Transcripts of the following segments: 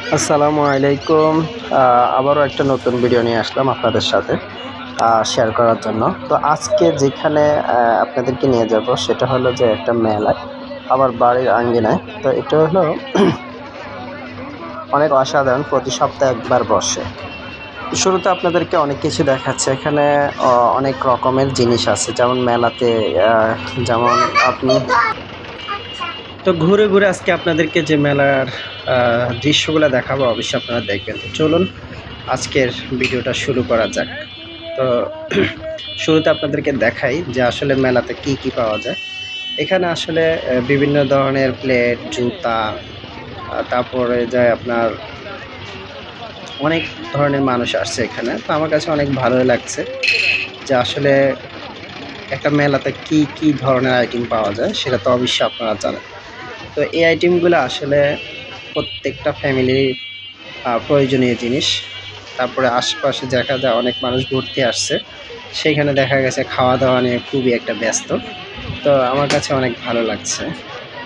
আসসালামু আলাইকুম। আবারও একটা নতুন ভিডিও নিয়ে আসলাম আপনাদের সাথে শেয়ার করার জন্য। তো আজকে যেখানে আপনাদেরকে নিয়ে যাব সেটা হলো যে একটা মেলায়, আমার বাড়ির আঙ্গিনায়। তো এটা হলো অনেক অসাধারণ, প্রতি সপ্তাহে একবার বসে। শুরুতে আপনাদেরকে অনেক কিছু দেখাচ্ছে। এখানে অনেক রকমের জিনিস আছে, যেমন মেলাতে যেমন আপনি তো ঘুরে ঘুরে আজকে আপনাদেরকে যে মেলার দৃশ্যগুলো দেখাবো, অবশ্যই আপনারা দেখবেন। তো চলুন আজকের ভিডিওটা শুরু করা যাক। তো শুরুতে আপনাদেরকে দেখাই যে আসলে মেলাতে কি কি পাওয়া যায়। এখানে আসলে বিভিন্ন ধরনের প্লেট, জুতা, তারপরে যায় আপনার অনেক ধরনের মানুষ আসছে এখানে। তো আমার কাছে অনেক ভালোই লাগছে যে আসলে একটা মেলাতে কি কি ধরনের আইটেম পাওয়া যায়, সেটা তো অবশ্যই আপনারা জানেন। তো এই আইটেমগুলো আসলে প্রত্যেকটা ফ্যামিলির প্রয়োজনীয় জিনিস। তারপরে আশেপাশে দেখা যায় অনেক মানুষ ঘুরতে আসছে, সেখানে দেখা গেছে খাওয়া দাওয়া নিয়ে খুবই একটা ব্যস্ত। তো আমার কাছে অনেক ভালো লাগছে,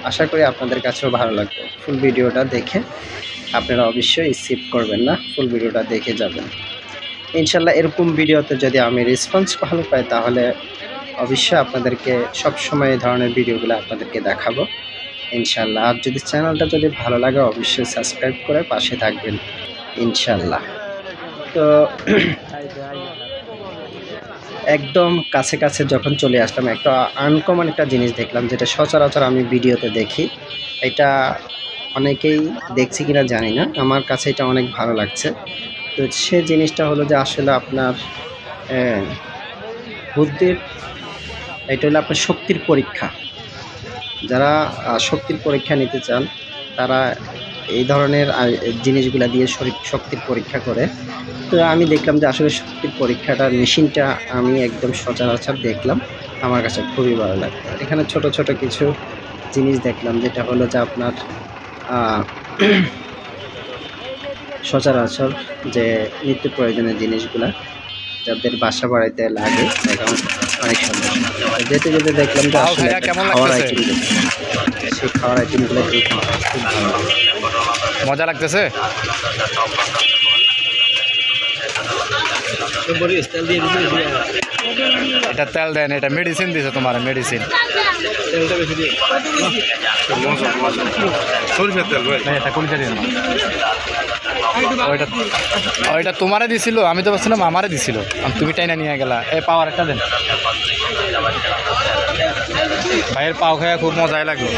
আশা করি আপনাদের কাছেও ভালো লাগবে। ফুল ভিডিওটা দেখে আপনারা অবশ্যই স্কিপ করবেন না, ফুল ভিডিওটা দেখে যাবেন। ইনশাল্লাহ এরকম ভিডিওতে যদি আমি রেসপন্স ভালো পাই, তাহলে অবশ্যই আপনাদেরকে সবসময় এই ধরনের ভিডিওগুলো আপনাদেরকে দেখাবো ইনশাল্লাহ। আর যদি চ্যানেলটা যদি ভালো লাগে, অবশ্যই সাবস্ক্রাইব করে পাশে থাকবেন ইনশাল্লাহ। তো একদম কাছে কাছে যখন চলে আসলাম, একটা আনকমন একটা জিনিস দেখলাম, যেটা সচরাচর আমি ভিডিওতে দেখি। এটা অনেকেই দেখছি কিনা জানি না, আমার কাছে এটা অনেক ভালো লাগছে। তো সে জিনিসটা হলো যে আসলে আপনার বুদ্ধির, এটা হলো আপনার শক্তির পরীক্ষা। যারা শক্তির পরীক্ষা নিতে চান, তারা এই ধরনের জিনিসগুলা দিয়ে শক্তির পরীক্ষা করে। তো আমি দেখলাম যে আসলে শক্তির পরীক্ষাটার মেশিনটা আমি একদম সচরাচর দেখলাম, আমার কাছে খুবই ভালো লাগলো। এখানে ছোট ছোট কিছু জিনিস দেখলাম, যেটা হলো যে আপনার সচরাচর যে নিত্য প্রয়োজনীয় জিনিসগুলা যাদের বাসা বাড়িতে লাগে, এখন অনেক সুন্দর। যেতে যেতে দেখলাম যে আসলে খাওয়ার আইটেম, সেই খাওয়ার আইটেমগুলো দেখে খুব ভালো লাগে। মজা লাগতেছে। এটা তেল দেন, এটা মেডিসিন দিছে তোমার, মেডিসিন। এটা কোনটা দিন? ওইটা তোমারে দিছিল, আমি তো ভাবছিলাম আমারে দিছিল, তুমি টাইনা নিয়ে গেলা। এই পাওয়ার একটা দেন, ভাইয়ের পাও খাওয়া খুব মজাই লাগলো।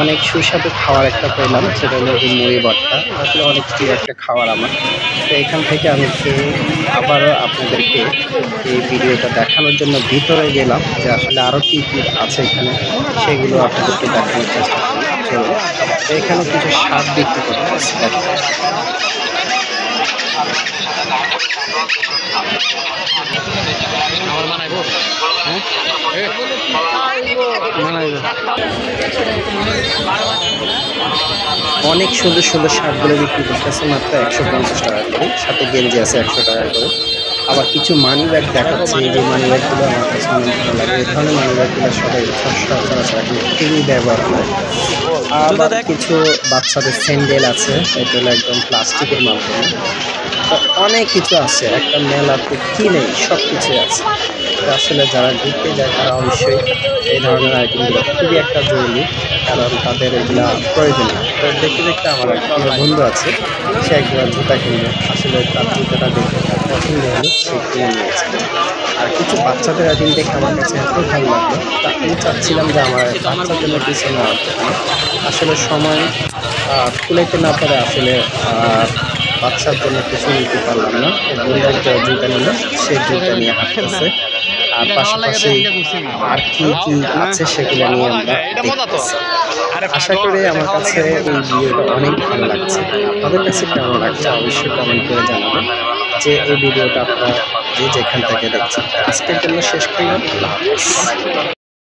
অনেক সুস্বাদু খাবার একটা পেলাম, সেটা হলো মুড়ি ভর্তা। আসলে অনেক প্রিয় একটা খাবার আমার। তো এখান থেকে আমি খেয়ে আবারও আপনাদেরকে এই ভিডিওটা দেখানোর জন্য ভিতরে গেলাম, যে আসলে আরও কী কী আছে এখানে, সেগুলো আপনাদেরকে দেখানোর চেষ্টা করলাম। তো এখানে কিছু স্বাদ বিক্রি করতেছে, অনেক সুন্দর সুন্দর শার্টগুলো বিক্রি করতেছে মাত্র 150 টাকা করে, সাথে গেঞ্জি আছে 100 টাকা করে। আবার কিছু মানি ব্যাগ দেখাচ্ছে, এই যে মানি ব্যাগগুলো আমার কাছে অনেক ভালো লাগে। এই ধরনের মানি ব্যাগগুলো সবাই সচরাচর খুবই ব্যবহার করে। আবার কিছু বাচ্চাদের স্যান্ডেল আছে, এটা হলো একদম প্লাস্টিকের মাধ্যমে। তো অনেক কিছু আছে, একটা মেলাতে কি নেই, সব কিছুই আছে। তো আসলে যারা ঘুরতে যায়, তারা অবশ্যই এই ধরনের আইটেমগুলো খুবই একটা জরুরি, কারণ তাদের এগুলা প্রয়োজনীয়। তো দেখতে দেখতে আমার একটা বন্ধু আছে, সে একবার জুতা কিনবে। আসলে তার জুতাটা দেখে তার পছন্দ হলো, সে কিনে নিয়েছে। আর কিছু বাচ্চাদের আইটেম দেখে আমার কাছে এত ভালো লাগলো, তা আমি চাচ্ছিলাম যে আমার বাচ্চার জন্য কিছু নেওয়ার জন্য। আসলে সময় কুলাইতে না পারে, আসলে বাচ্চার জন্য কিছু নিতে পারলাম না। বন্ধুর জুতা নিল, সে জুতা নিয়ে হাঁটতেছে। আর পাশাপাশি আর কি কি আছে সেগুলো নিয়ে আমরা দেখতেছি। আশা করি আমার কাছে এই ভিডিওটা অনেক ভালো লাগছে। আপনাদের কাছে কেমন লাগছে অবশ্যই কমেন্ট করে জানাবেন, যে এই ভিডিওটা আপনারা যে যেখান থেকে দেখছেন। আজকের জন্য শেষ করলাম, আল্লাহ হাফেজ।